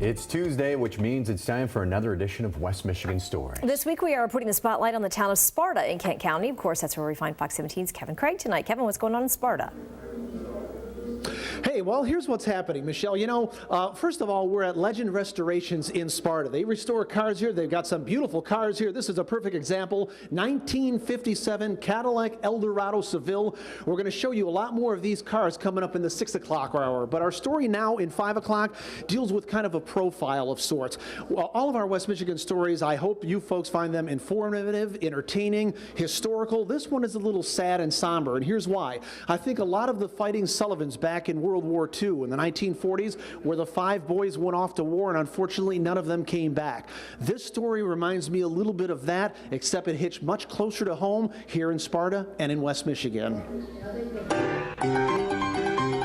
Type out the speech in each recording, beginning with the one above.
It's Tuesday, which means it's time for another edition of West Michigan Story. This week we are putting the spotlight on the town of Sparta in Kent County. Of course, that's where we find Fox 17's Kevin Craig tonight. Kevin, what's going on in Sparta? Hey, well, here's what's happening, Michelle. You know, first of all, we're at Legend Restorations in Sparta. They restore cars here. They've got some beautiful cars here. This is a perfect example. 1957 Cadillac Eldorado Seville. We're going to show you a lot more of these cars coming up in the 6 o'clock hour. But our story now in 5 o'clock deals with kind of a profile of sorts. Well, all of our West Michigan stories, I hope you folks find them informative, entertaining, historical. This one is a little sad and somber, and here's why. I think a lot of the Fighting Sullivans back in World War II in the 1940s, where the 5 boys went off to war and unfortunately none of them came back. This story reminds me a little bit of that, except it hits much closer to home here in Sparta and in West Michigan.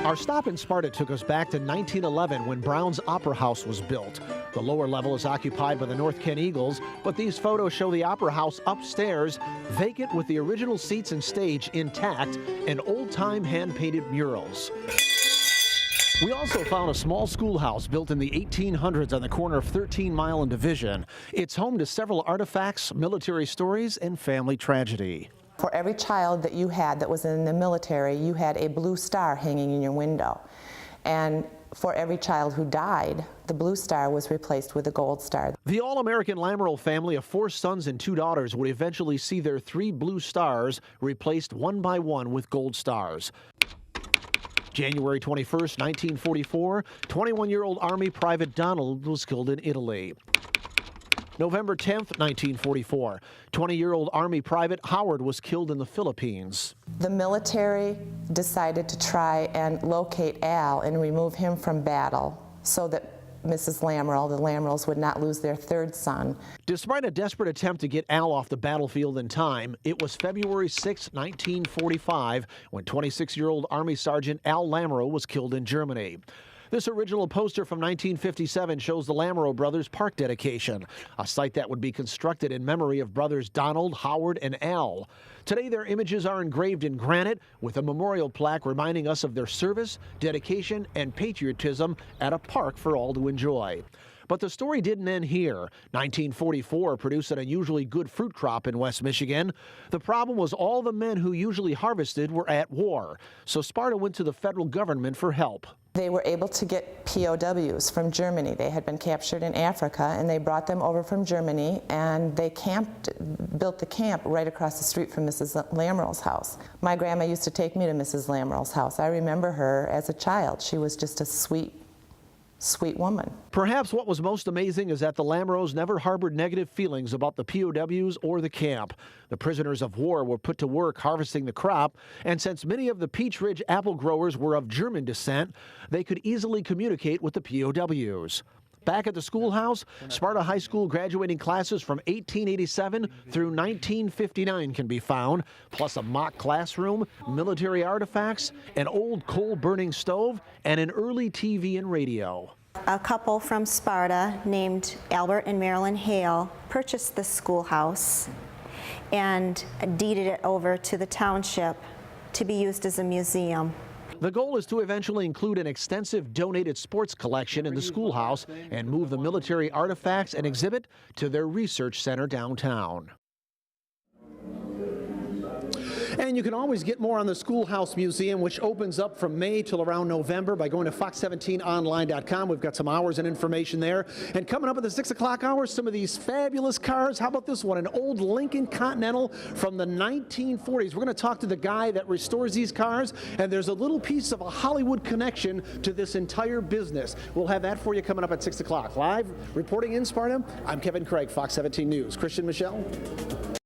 Our stop in Sparta took us back to 1911 when Brown's Opera House was built. The lower level is occupied by the North Kent Eagles, but these photos show the Opera House upstairs, vacant with the original seats and stage intact and old-time hand-painted murals. We also found a small schoolhouse built in the 1800s on the corner of 13 Mile and Division. It's home to several artifacts, military stories, and family tragedy. For every child that you had that was in the military, you had a blue star hanging in your window. And for every child who died, the blue star was replaced with a gold star. The all-American Lamoreaux family of 4 sons and 2 daughters would eventually see their 3 blue stars replaced one by one with gold stars. January 21st, 1944, 21-year-old Army Private Donald was killed in Italy. November 10th, 1944, 20-year-old Army Private Howard was killed in the Philippines. The military decided to try and locate Al and remove him from battle so that Mrs. Lamoreaux, the Lamoreaux, would not lose their 3rd son. Despite a desperate attempt to get Al off the battlefield in time, it was February 6, 1945, when 26-year-old Army Sergeant Al Lamoreaux was killed in Germany. This original poster from 1957 shows the Lamoreaux brothers' park dedication, a site that would be constructed in memory of brothers Donald, Howard, and Al. Today, their images are engraved in granite with a memorial plaque reminding us of their service, dedication, and patriotism at a park for all to enjoy. But the story didn't end here. 1944 produced an unusually good fruit crop in West Michigan. The problem was all the men who usually harvested were at war, so Sparta went to the federal government for help. They were able to get POWs from Germany. They had been captured in Africa, and they brought them over from Germany, and they built the camp right across the street from Mrs. Lamoreaux's house. My grandma used to take me to Mrs. Lamoreaux's house. I remember her as a child. She was just a sweet woman. Perhaps what was most amazing is that the Lamoreaux never harbored negative feelings about the POWs or the camp. The prisoners of war were put to work harvesting the crop, and since many of the Peach Ridge apple growers were of German descent, they could easily communicate with the POWs. Back at the schoolhouse, Sparta High School graduating classes from 1887 through 1959 can be found, plus a mock classroom, military artifacts, an old coal-burning stove, and an early TV and radio. A couple from Sparta named Albert and Marilyn Hale purchased this schoolhouse and deeded it over to the township to be used as a museum. The goal is to eventually include an extensive donated sports collection in the schoolhouse and move the military artifacts and exhibit to their research center downtown. And you can always get more on the Schoolhouse Museum, which opens up from May till around November by going to fox17online.com. We've got some hours and information there. And coming up at the 6 o'clock hour, some of these fabulous cars. How about this one, an old Lincoln Continental from the 1940s. We're going to talk to the guy that restores these cars, and there's a little piece of a Hollywood connection to this entire business. We'll have that for you coming up at 6 o'clock. Live reporting in Sparta, I'm Kevin Craig, Fox 17 News. Christian, Michelle?